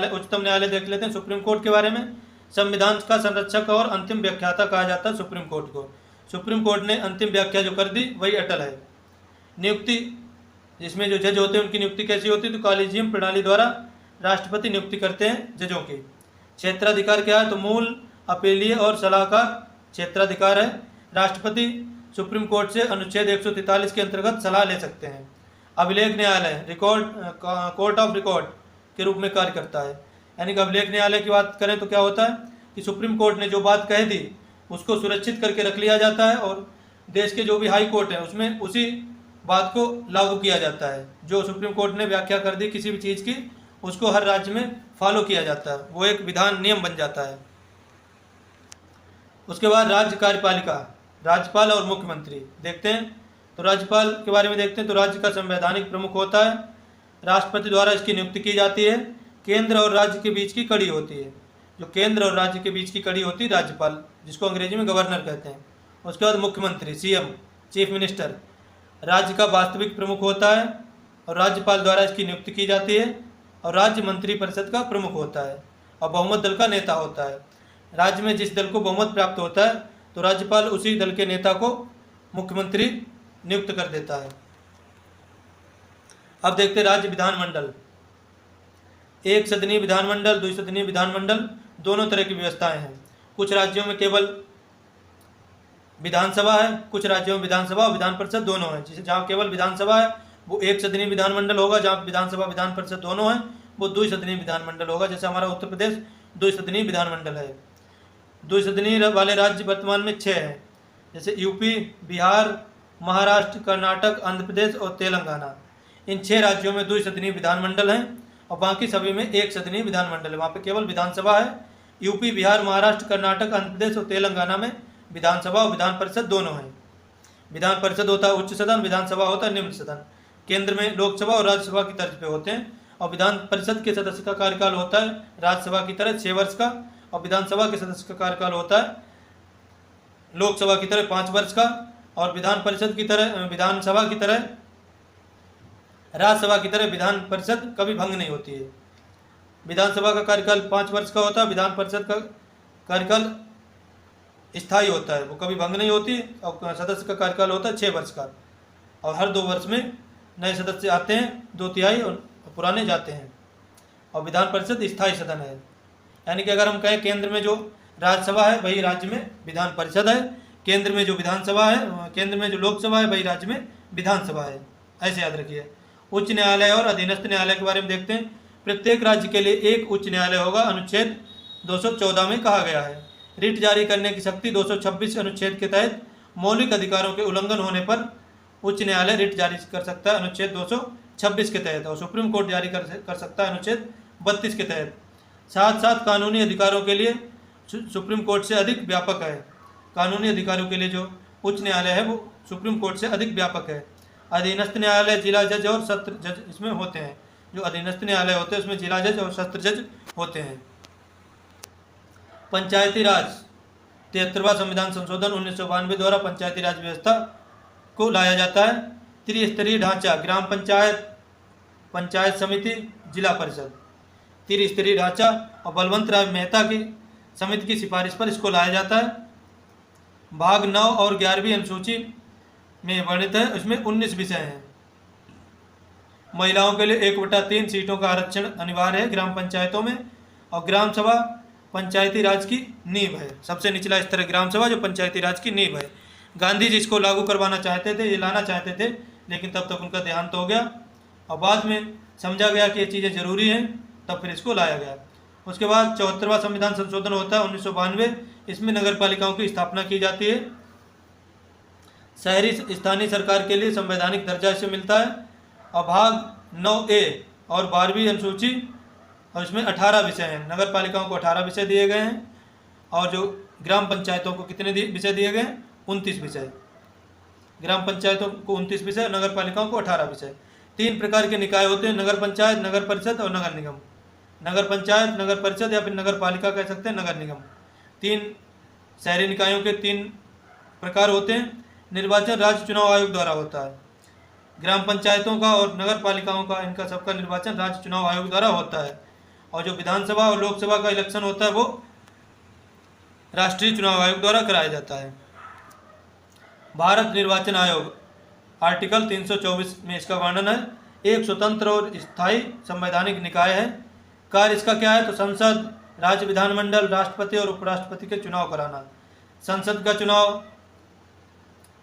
उच्चतम न्यायालय देख लेते हैं। सुप्रीम कोर्ट के बारे में, संविधान का संरक्षक और अंतिम व्याख्याता कहा जाता है सुप्रीम कोर्ट को। सुप्रीम कोर्ट ने अंतिम व्याख्या जो कर दी वही अटल है। नियुक्ति, जिसमें जो जज होते हैं उनकी नियुक्ति कैसी होती है? तो कॉलेजियम प्रणाली द्वारा राष्ट्रपति नियुक्ति करते हैं जजों की। क्षेत्राधिकार क्या है? तो मूल, अपीलीय और सलाहकार क्षेत्राधिकार है। राष्ट्रपति सुप्रीम कोर्ट से अनुच्छेद 143 के अंतर्गत सलाह ले सकते हैं। अभिलेख न्यायालय कोर्ट ऑफ रिकॉर्ड के रूप में कार्य करता है। यानी कि अभिलेख न्यायालय की बात करें तो क्या होता है कि सुप्रीम कोर्ट ने जो बात कह दी उसको सुरक्षित करके रख लिया जाता है और देश के जो भी हाई कोर्ट है उसमें उसी बात को लागू किया जाता है। जो सुप्रीम कोर्ट ने व्याख्या कर दी किसी भी चीज़ की, उसको हर राज्य में फॉलो किया जाता है, वो एक विधान नियम बन जाता है। उसके बाद राज्य कार्यपालिका, राज्यपाल और मुख्यमंत्री देखते हैं। तो राज्यपाल के बारे में देखते हैं। तो राज्य का संवैधानिक प्रमुख होता है, राष्ट्रपति द्वारा इसकी नियुक्ति की जाती है। केंद्र और राज्य के बीच की कड़ी होती है, जो केंद्र और राज्य के बीच की कड़ी होती है राज्यपाल, जिसको अंग्रेजी में गवर्नर कहते हैं। उसके बाद मुख्यमंत्री, सीएम, चीफ मिनिस्टर, राज्य का वास्तविक प्रमुख होता है और राज्यपाल द्वारा इसकी नियुक्ति की जाती है। और राज्य मंत्रिपरिषद का प्रमुख होता है और बहुमत दल का नेता होता है। राज्य में जिस दल को बहुमत प्राप्त होता है तो राज्यपाल उसी दल के नेता को मुख्यमंत्री नियुक्त कर देता है। अब देखते हैं राज्य विधानमंडल। एक सदनीय विधानमंडल, द्विसदनीय विधानमंडल, दोनों तरह की व्यवस्थाएं हैं। कुछ राज्यों में केवल विधानसभा है, कुछ राज्यों में विधानसभा और विधान परिषद दोनों है। जिसे जहाँ केवल विधानसभा है वो एक सदनीय विधानमंडल होगा, जहाँ विधानसभा विधान परिषद दोनों है वो द्विसदनीय विधानमंडल होगा। जैसे हमारा उत्तर प्रदेश द्विसदनीय विधानमंडल है। द्विसदनीय वाले राज्य वर्तमान में 6 हैं, जैसे यूपी, बिहार, महाराष्ट्र, कर्नाटक, आंध्र प्रदेश और तेलंगाना। इन 6 राज्यों में द्विसदनीय विधानमंडल हैं और बाकी सभी में एक सदनीय विधानमंडल है। वहाँ पे केवल विधानसभा है। यूपी, बिहार, महाराष्ट्र, कर्नाटक, आंध्र प्रदेश और तेलंगाना में विधानसभा और विधान परिषद दोनों हैं। विधान परिषद होता है उच्च सदन, विधानसभा होता है निम्न सदन। केंद्र में लोकसभा और राज्यसभा की तर्ज पे होते हैं। और विधान परिषद के सदस्य का कार्यकाल होता है राज्यसभा की तरह 6 वर्ष का, और विधानसभा के सदस्य का कार्यकाल होता है लोकसभा की तरह 5 वर्ष का। और विधान परिषद की तरह, विधानसभा की तरह, राज्यसभा की तरह विधान परिषद कभी भंग नहीं होती है। विधानसभा का कार्यकाल 5 वर्ष का होता है, विधान परिषद का कार्यकाल स्थायी होता है, वो कभी भंग नहीं होती। और सदस्य का कार्यकाल होता है 6 वर्ष का, और हर 2 वर्ष में नए सदस्य आते हैं, 2/3 और पुराने जाते हैं। और विधान परिषद स्थायी सदन है। यानी कि अगर हम कहें केंद्र में जो राज्यसभा है वही राज्य में विधान परिषद है, केंद्र में जो विधानसभा है, केंद्र में जो लोकसभा है वही राज्य में विधानसभा है। ऐसे याद रखिए। उच्च न्यायालय और अधीनस्थ न्यायालय के बारे में देखते हैं। प्रत्येक राज्य के लिए एक उच्च न्यायालय होगा, अनुच्छेद 214 में कहा गया है। रिट जारी करने की शक्ति 226 अनुच्छेद के तहत मौलिक अधिकारों के उल्लंघन होने पर उच्च न्यायालय रिट जारी कर सकता है अनुच्छेद 226 के तहत, और सुप्रीम कोर्ट जारी कर सकता है अनुच्छेद 32 के तहत। साथ साथ कानूनी अधिकारों के लिए सुप्रीम कोर्ट से अधिक व्यापक है। कानूनी अधिकारों के लिए जो उच्च न्यायालय है वो सुप्रीम कोर्ट से अधिक व्यापक है। अधीनस्थ न्यायालय जिला जज और सत्र जज इसमें होते हैं। जो अधीनस्थ न्यायालय होते हैं उसमें जिला जज और सत्र जज होते हैं। पंचायती राज, 73वां संविधान संशोधन 1992 द्वारा पंचायती राज व्यवस्था को लाया जाता है। त्रिस्तरीय ढांचा, ग्राम पंचायत, पंचायत समिति, जिला परिषद, त्रिस्तरीय ढांचा, और बलवंत राय मेहता की समिति की सिफारिश पर इसको लाया जाता है। भाग 9 और 11वीं अनुसूची में वर्णित है, उसमें 19 विषय हैं। महिलाओं के लिए 1/3 सीटों का आरक्षण अनिवार्य है ग्राम पंचायतों में। और ग्राम सभा पंचायती राज की नींव है। सबसे निचला स्तर है ग्राम सभा, जो पंचायती राज की नींव है। गांधी जी इसको लागू करवाना चाहते थे, ये लाना चाहते थे, लेकिन तब तक उनका देहांत हो गया और बाद में समझा गया कि ये चीज़ें ज़रूरी हैं, तब फिर इसको लाया गया। उसके बाद 74वां संविधान संशोधन होता है 1992। इसमें नगर पालिकाओं की स्थापना की जाती है। शहरी स्थानीय सरकार के लिए संवैधानिक दर्जा इसे मिलता है। और भाग 9A और 12वीं अनुसूची, और इसमें 18 विषय हैं। नगर पालिकाओं को 18 विषय दिए गए हैं, और जो ग्राम पंचायतों को कितने विषय दिए गए हैं? 29 विषय। ग्राम पंचायतों को 29 विषय, नगर पालिकाओं को 18 विषय। 3 प्रकार के निकाय होते हैं, नगर पंचायत, नगर परिषद और नगर निगम। नगर पंचायत, नगर परिषद या फिर नगर पालिका कह सकते हैं, नगर निगम। 3 शहरी निकायों के 3 प्रकार होते हैं। निर्वाचन राज्य चुनाव आयोग द्वारा होता है। ग्राम पंचायतों का और नगर पालिकाओं का, इनका सबका निर्वाचन राज्य चुनाव आयोग द्वारा होता है। और जो विधानसभा और लोकसभा का इलेक्शन होता है वो राष्ट्रीय चुनाव आयोग द्वारा कराया जाता है। भारत निर्वाचन आयोग, आर्टिकल 324 में इसका वर्णन है। एक स्वतंत्र और स्थायी संवैधानिक निकाय है। कार्य इसका क्या है? तो संसद, राज्य विधानमंडल, राष्ट्रपति और उपराष्ट्रपति के चुनाव कराना। संसद का चुनाव,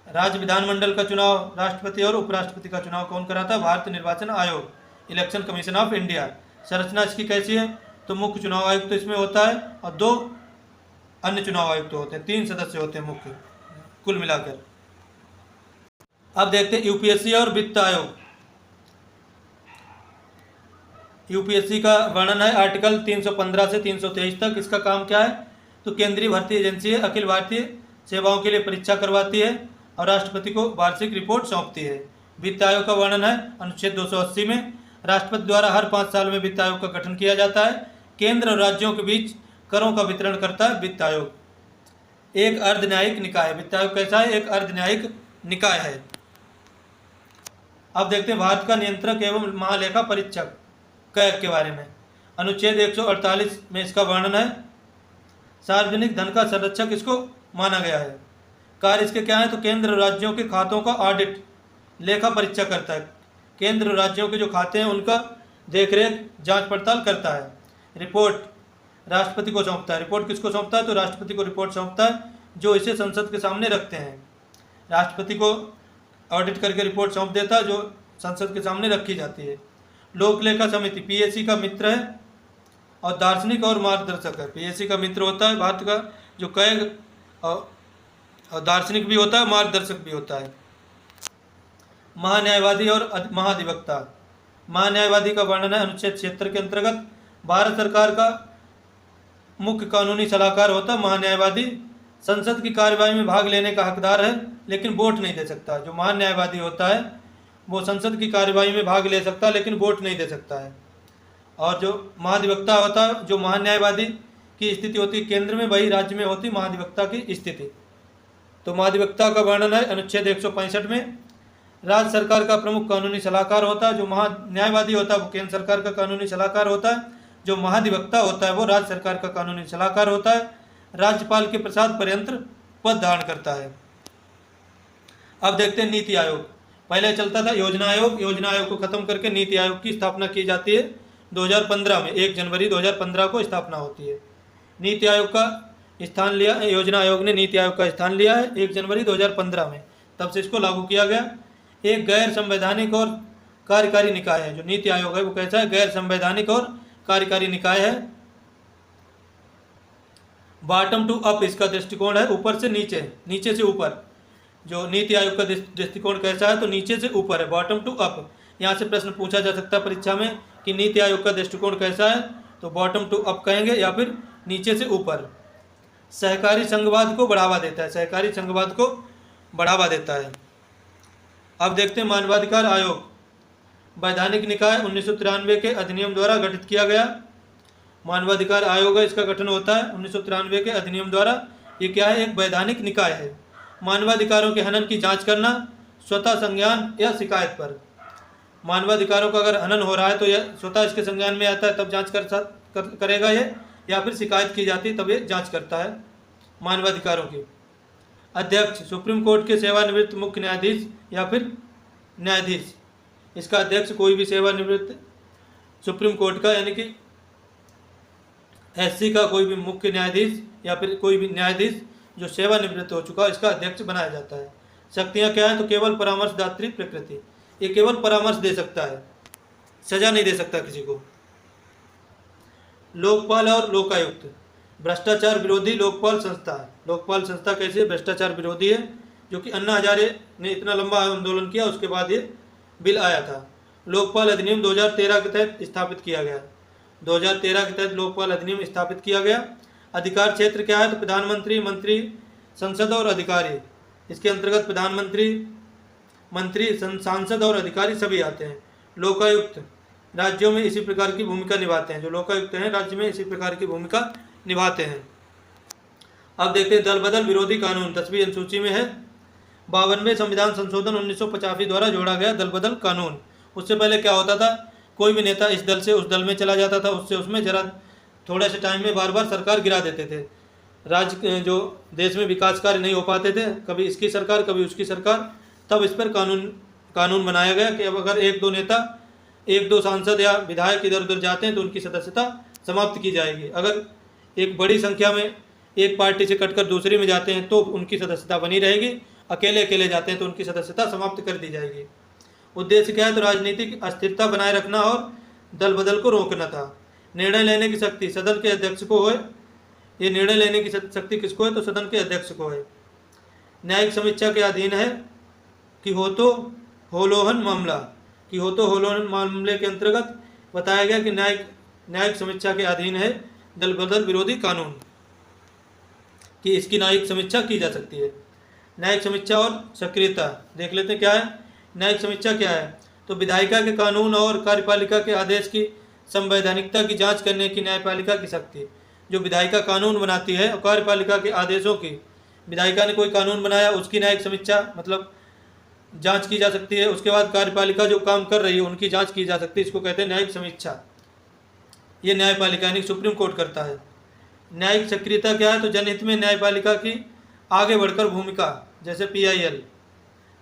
राज्य विधानमंडल का चुनाव, राष्ट्रपति और उपराष्ट्रपति का चुनाव कौन कराता है? भारतीय निर्वाचन आयोग, इलेक्शन कमीशन ऑफ इंडिया। संरचना इसकी कैसी है? तो मुख्य चुनाव आयुक्त तो इसमें होता है और 2 अन्य चुनाव आयुक्त होते हैं, 3 सदस्य होते हैं मुख्य कुल मिलाकर। अब देखते हैं यूपीएससी और वित्त आयोग। यूपीएससी का वर्णन है आर्टिकल 315 से 323 तक। इसका काम क्या है? तो केंद्रीय भर्ती एजेंसी है, अखिल भारतीय सेवाओं के लिए परीक्षा करवाती है और राष्ट्रपति को वार्षिक रिपोर्ट सौंपती है। वित्त आयोग का वर्णन है अनुच्छेद 280 में। राष्ट्रपति द्वारा हर 5 साल में वित्त आयोग का गठन किया जाता है। केंद्र और राज्यों के बीच करों का वितरण करता है वित्त आयोग। एक अर्ध न्यायिक निकाय। वित्त आयोग कैसा है? एक अर्ध न्यायिक निकाय है। अब देखते हैं भारत का नियंत्रक एवं महालेखा परीक्षक कैग के बारे में। अनुच्छेद 148 में इसका वर्णन है। सार्वजनिक धन का संरक्षक इसको माना गया है। कार्य इसके क्या है? तो केंद्र राज्यों के खातों का ऑडिट, लेखा परीक्षा करता है। केंद्र राज्यों के जो खाते हैं उनका देखरेख, जांच पड़ताल करता है। रिपोर्ट राष्ट्रपति को सौंपता है। रिपोर्ट किसको सौंपता है? तो राष्ट्रपति को रिपोर्ट सौंपता है, जो इसे संसद के सामने रखते हैं। राष्ट्रपति को ऑडिट करके रिपोर्ट सौंप देता है, जो संसद के सामने रखी जाती है। लोक लेखा समिति पीएससी का मित्र है और दार्शनिक और मार्गदर्शक है। पीएससी का मित्र होता है भारत का जो कैग, और दार्शनिक भी होता है, मार्गदर्शक भी होता है। महान्यायवादी और महाधिवक्ता। महान्यायवादी का वर्णन है अनुच्छेद 76 के अंतर्गत। भारत सरकार का मुख्य कानूनी सलाहकार होता है महान्यायवादी। संसद की कार्यवाही में भाग लेने का हकदार है, लेकिन वोट नहीं दे सकता। जो महान्यायवादी होता है वो संसद की कार्यवाही में भाग ले सकता है, लेकिन वोट नहीं दे सकता है। और जो महाधिवक्ता होता है, जो महान्यायवादी की स्थिति होती है केंद्र में, वही राज्य में होती महाधिवक्ता की स्थिति। तो महाधिवक्ता का वर्णन है अनुच्छेद 165 में। राज्य सरकार का प्रमुख कानूनी सलाहकार होता है। जो महान्यायवादी होता है वो केंद्र सरकार का कानूनी सलाहकार होता है। जो महाधिवक्ता होता है वो राज्य सरकार का कानूनी सलाहकार होता है। राज्यपाल के प्रसाद पर्यंत पद धारण करता है। अब देखते हैं नीति आयोग। पहले चलता था योजना आयोग। योजना आयोग को खत्म करके नीति आयोग की स्थापना की जाती है 2015 में। 1 जनवरी 2015 को स्थापना होती है। नीति आयोग का स्थान लिया, योजना आयोग ने नीति आयोग का स्थान लिया है 1 जनवरी 2015 में, तब से इसको लागू किया गया। एक गैर संवैधानिक और कार्यकारी निकाय है। जो नीति आयोग है वो कैसा है? गैर संवैधानिक और कार्यकारी निकाय है। बॉटम टू अप इसका दृष्टिकोण है, ऊपर से नीचे, नीचे से ऊपर। जो नीति आयोग का दृष्टिकोण कैसा है? तो नीचे से ऊपर है, बॉटम टू अप। यहाँ से प्रश्न पूछा जा सकता है परीक्षा में कि नीति आयोग का दृष्टिकोण कैसा है, तो बॉटम टू अप कहेंगे या फिर नीचे से ऊपर। सहकारी संघवाद को बढ़ावा देता है। सहकारी संघवाद को बढ़ावा देता है। अब देखते हैं मानवाधिकार आयोग। वैधानिक निकाय 1993 के अधिनियम द्वारा गठित किया गया मानवाधिकार आयोग है। इसका गठन होता है 1993 के अधिनियम द्वारा। ये क्या है? एक वैधानिक निकाय है। मानवाधिकारों के हनन की जांच करना, स्वतः संज्ञान या शिकायत पर। मानवाधिकारों का अगर हनन हो रहा है तो यह स्वतः इसके संज्ञान में आता है तब जांच करेगा ये, या फिर शिकायत की जाती है तब ये जांच करता है मानवाधिकारों की। अध्यक्ष सुप्रीम कोर्ट के सेवानिवृत्त मुख्य न्यायाधीश या फिर न्यायाधीश। इसका अध्यक्ष कोई भी सेवानिवृत्त सुप्रीम कोर्ट का यानी कि एससी का कोई भी मुख्य न्यायाधीश या फिर कोई भी न्यायाधीश जो सेवानिवृत्त हो चुका, इसका अध्यक्ष बनाया जाता है। शक्तियाँ क्या है? तो केवल परामर्शदात्री प्रकृति। ये केवल परामर्श दे सकता है, सजा नहीं दे सकता किसी को। लोकपाल और लोकायुक्त। भ्रष्टाचार विरोधी लोकपाल संस्था है। लोकपाल संस्था कैसी है? भ्रष्टाचार विरोधी है, जो कि अन्ना हजारे ने इतना लंबा आंदोलन किया उसके बाद ये बिल आया था। लोकपाल अधिनियम 2013 के तहत स्थापित किया गया। 2013 के तहत लोकपाल अधिनियम स्थापित किया गया। अधिकार क्षेत्र क्या है? तो प्रधानमंत्री, मंत्री, संसद और अधिकारी। इसके अंतर्गत प्रधानमंत्री, मंत्री, सांसद और अधिकारी सभी आते हैं। लोकायुक्त राज्यों में इसी प्रकार की भूमिका निभाते हैं। जो लोकायुक्त हैं राज्य में इसी प्रकार की भूमिका निभाते हैं। अब देखते हैं दल बदल विरोधी कानून 10वीं अनुसूची में है। 52वें संविधान संशोधन 1985 द्वारा जोड़ा गया दल बदल कानून। उससे पहले क्या होता था? कोई भी नेता इस दल से उस दल में चला जाता था, उससे उसमें जरा थोड़े से टाइम में बार बार सरकार गिरा देते थे। राज्य जो देश में विकास कार्य नहीं हो पाते थे, कभी इसकी सरकार कभी उसकी सरकार, तब इस पर कानून बनाया गया कि अब अगर 1-2 नेता एक दो सांसद या विधायक इधर उधर जाते हैं तो उनकी सदस्यता समाप्त की जाएगी। अगर एक बड़ी संख्या में एक पार्टी से कटकर दूसरी में जाते हैं तो उनकी सदस्यता बनी रहेगी, अकेले अकेले जाते हैं तो उनकी सदस्यता समाप्त कर दी जाएगी। उद्देश्य क्या है? तो राजनीतिक अस्थिरता बनाए रखना और दल बदल को रोकना था। निर्णय लेने की शक्ति सदन के अध्यक्ष को है। ये निर्णय लेने की शक्ति किसको है? तो सदन के अध्यक्ष को है। न्यायिक समीक्षा के अधीन है कि हो तो होलोहन मामला, कि हो तो होलोहन मामले के अंतर्गत बताया गया कि न्यायिक समीक्षा के अधीन है दल बदल विरोधी कानून, कि इसकी न्यायिक समीक्षा की जा सकती है। न्यायिक समीक्षा और सक्रियता देख लेते हैं क्या है। न्यायिक समीक्षा क्या है? तो विधायिका के कानून और कार्यपालिका के आदेश की संवैधानिकता की जांच करने की न्यायपालिका की शक्ति। जो विधायिका कानून बनाती है और कार्यपालिका के आदेशों की, विधायिका ने कोई कानून बनाया उसकी न्यायिक समीक्षा मतलब जांच की जा सकती है। उसके बाद कार्यपालिका जो काम कर रही है उनकी जांच की जा सकती है, इसको कहते हैं न्यायिक समीक्षा। ये न्यायपालिका यानी सुप्रीम कोर्ट करता है। न्यायिक सक्रियता क्या है? तो जनहित में न्यायपालिका की आगे बढ़कर भूमिका, जैसे PIL।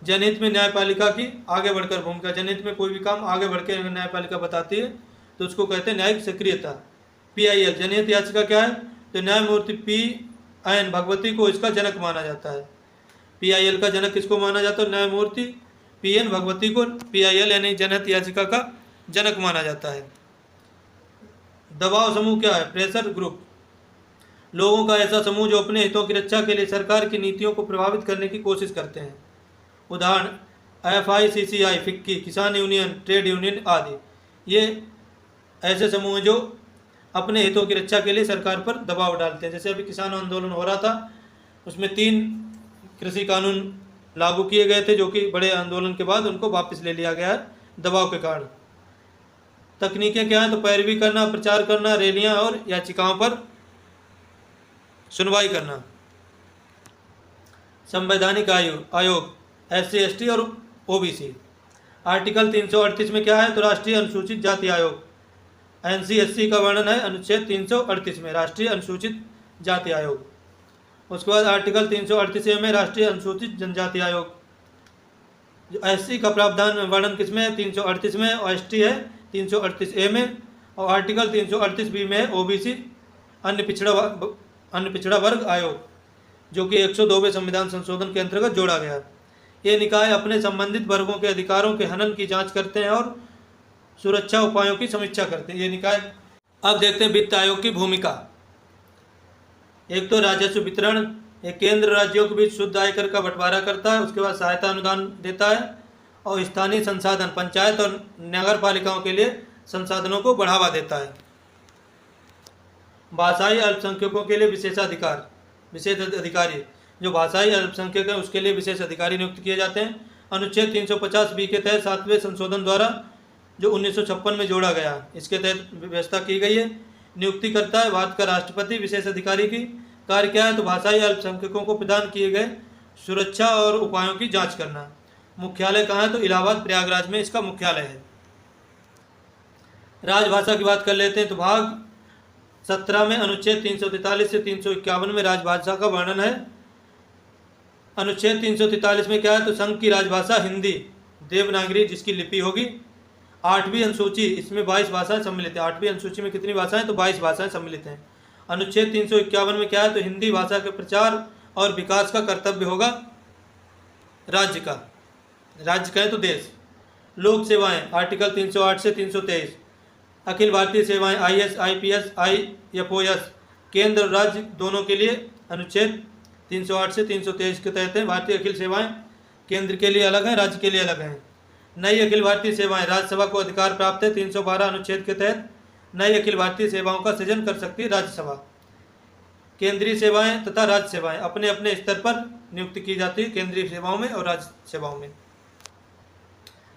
जनहित में न्यायपालिका की आगे बढ़कर भूमिका, जनहित में कोई भी काम आगे बढ़ के न्यायपालिका बताती है तो उसको कहते हैं न्यायिक सक्रियता। PIL जनहित याचिका क्या है? तो न्यायमूर्ति PN भगवती को इसका जनक माना जाता है। PIL का जनक किसको माना जाता है? न्यायमूर्ति PN भगवती को PIL यानी जनहित याचिका का जनक माना जाता है। दबाव समूह क्या है? प्रेशर ग्रुप, लोगों का ऐसा समूह जो अपने हितों की रक्षा के लिए सरकार की नीतियों को प्रभावित करने की कोशिश करते हैं। उदाहरण FICCI, फिक्की, किसान यूनियन, ट्रेड यूनियन आदि। ये ऐसे समूह हैं जो अपने हितों की रक्षा के लिए सरकार पर दबाव डालते हैं। जैसे अभी किसान आंदोलन हो रहा था, उसमें 3 कृषि कानून लागू किए गए थे जो कि बड़े आंदोलन के बाद उनको वापस ले लिया गया है दबाव के कारण। तकनीकें क्या हैं? तो पैरवी करना, प्रचार करना, रैलियां और याचिकाओं पर सुनवाई करना। संवैधानिक आयोग SC ST और OBC। आर्टिकल 338 में क्या है? तो राष्ट्रीय अनुसूचित जाति आयोग NCSC का वर्णन है अनुच्छेद 338 में, राष्ट्रीय अनुसूचित जाति आयोग। उसके बाद आर्टिकल 338A में राष्ट्रीय अनुसूचित जनजाति आयोग। जो SC का प्रावधान वर्णन किसमें है? 338 में, और ST है 338A में, और आर्टिकल 338B में है OBC अन्य पिछड़ा वर्ग आयोग, जो कि 102वें संविधान संशोधन के अंतर्गत जोड़ा गया। ये निकाय अपने संबंधित वर्गों के अधिकारों के हनन की जांच करते हैं और सुरक्षा उपायों की समीक्षा करते हैं। ये निकाय। अब देखते हैं वित्त आयोग की भूमिका। एक तो राजस्व वितरण, एक केंद्र राज्यों के बीच शुद्ध आयकर का बंटवारा करता है। उसके बाद सहायता अनुदान देता है और स्थानीय संसाधन, पंचायत और नगर पालिकाओं के लिए संसाधनों को बढ़ावा देता है। भाषाई अल्पसंख्यकों के लिए विशेष अधिकारी, जो भाषाई अल्पसंख्यक हैं उसके लिए विशेष अधिकारी नियुक्त किए जाते हैं। अनुच्छेद 350B के तहत 7वें संशोधन द्वारा जो 1956 में जोड़ा गया, इसके तहत व्यवस्था की गई है। नियुक्ति करता है भारत का राष्ट्रपति। विशेष अधिकारी की कार्य क्या है? तो भाषाई अल्पसंख्यकों को प्रदान किए गए सुरक्षा और उपायों की जांच करना। मुख्यालय कहाँ है? तो इलाहाबाद प्रयागराज में इसका मुख्यालय है। राजभाषा की बात कर लेते हैं तो भाग 17 में अनुच्छेद 343 से 351 में राजभाषा का वर्णन है। अनुच्छेद 343 में क्या है? तो संघ की राजभाषा हिंदी, देवनागरी जिसकी लिपि होगी। 8वीं अनुसूची, इसमें 22 भाषाएं सम्मिलित हैं। 8वीं अनुसूची में कितनी भाषाएं? तो 22 भाषाएं सम्मिलित हैं। अनुच्छेद 351 में क्या है? तो हिंदी भाषा के प्रचार और विकास का कर्तव्य होगा राज्य का। राज्य कहें तो देश। लोक सेवाएं, आर्टिकल 308 से 323। अखिल भारतीय सेवाएं, IAS, IPS, IFOS, केंद्र और राज्य दोनों के लिए अनुच्छेद 308 से 323 के तहत है। भारतीय अखिल सेवाएं केंद्र के लिए अलग हैं, राज्य के लिए अलग हैं। नई अखिल भारतीय सेवाएं, राज्यसभा को अधिकार प्राप्त है 312 अनुच्छेद के तहत नई अखिल भारतीय सेवाओं का सृजन कर सकती है राज्यसभा। केंद्रीय सेवाएं तथा राज्य सेवाएं अपने अपने स्तर पर नियुक्त की जाती है, केंद्रीय सेवाओं में और राज्य सेवाओं में।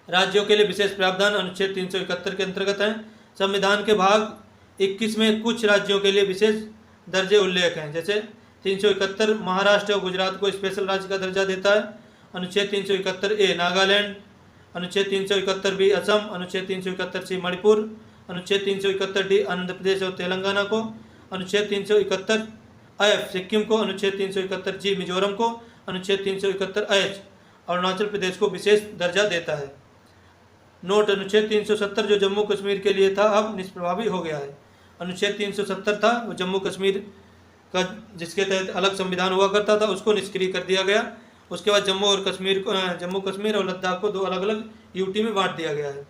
राज्यों के लिए विशेष प्रावधान अनुच्छेद 371 के अंतर्गत हैं। संविधान के भाग 21 में कुछ राज्यों के लिए विशेष दर्जे उल्लेख हैं। जैसे 371 महाराष्ट्र और गुजरात को स्पेशल राज्य का दर्जा देता है। अनुच्छेद 371A नागालैंड, अनुच्छेद 371B असम, अनुच्छेद 371C मणिपुर, अनुच्छेद 371D आंध्र प्रदेश और तेलंगाना को, अनुच्छेद 371F सिक्किम को, अनुच्छेद 371G मिजोरम को, अनुच्छेद 371H अरुणाचल प्रदेश को विशेष दर्जा देता है। नोट अनुच्छेद 370 जो जम्मू कश्मीर के लिए था अब निष्प्रभावी हो गया है। अनुच्छेद 370 था वो जम्मू कश्मीर का, जिसके तहत अलग संविधान हुआ करता था, उसको निष्क्रिय कर दिया गया। उसके बाद जम्मू कश्मीर और लद्दाख को 2 अलग अलग यूटी में बांट दिया गया है।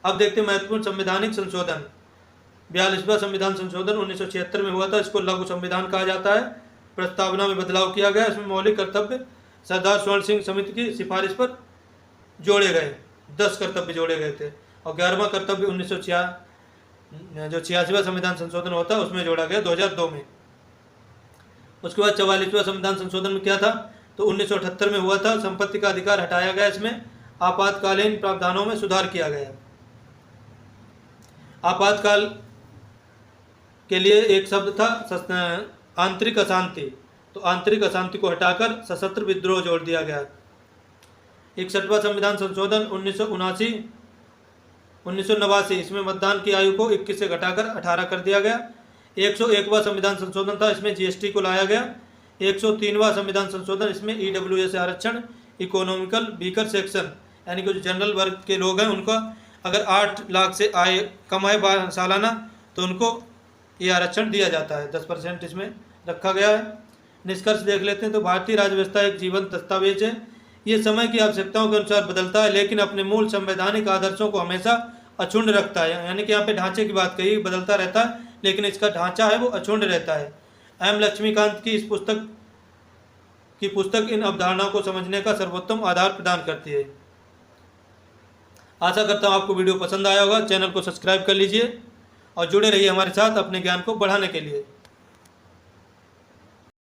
अब देखते हैं महत्वपूर्ण संवैधानिक संशोधन। 42वां संविधान संशोधन 1976 में हुआ था, इसको लघु संविधान कहा जाता है। प्रस्तावना में बदलाव किया गया, इसमें मौलिक कर्तव्य सरदार स्वर्ण सिंह समिति की सिफारिश पर जोड़े गए, 10 कर्तव्य जोड़े गए थे, और 11वां कर्तव्य 86वां संविधान संशोधन होता है उसमें जोड़ा गया 2002 में। उसके बाद 44वां संविधान संशोधन में क्या था, तो 1978 में हुआ था, संपत्ति का अधिकार हटाया गया, इसमें आपातकालीन प्रावधानों में सुधार किया गया। आपातकाल के लिए एक शब्द था आंतरिक अशांति, तो आंतरिक अशांति को हटाकर सशस्त्र विद्रोह जोड़ दिया गया। 61वां संविधान संशोधन 1989, इसमें मतदान की आयु को 21 से घटाकर 18 कर दिया गया। 101वां संविधान संशोधन था, इसमें जीएसटी को लाया गया। 103वां संविधान संशोधन, इसमें ईडब्ल्यूएस आरक्षण, इकोनॉमिकल वीकर सेक्शन, यानी कि जो जनरल वर्ग के लोग हैं उनका अगर 8 लाख से आय कम आए सालाना तो उनको ये आरक्षण दिया जाता है, 10% इसमें रखा गया है। निष्कर्ष देख लेते हैं। तो भारतीय राज्य व्यवस्था एक जीवंत दस्तावेज है, ये समय की आवश्यकताओं के अनुसार बदलता है लेकिन अपने मूल संवैधानिक आदर्शों को हमेशा अक्षुण्ण रखता है। यानी कि यहाँ पे ढांचे की बात कही, बदलता रहता है लेकिन इसका ढांचा है वो अक्षुण्ण रहता है। एम लक्ष्मीकांत की इस पुस्तक इन अवधारणाओं को समझने का सर्वोत्तम आधार प्रदान करती है। आशा करता हूँ आपको वीडियो पसंद आया होगा। चैनल को सब्सक्राइब कर लीजिए और जुड़े रहिए हमारे साथ अपने ज्ञान को बढ़ाने के लिए।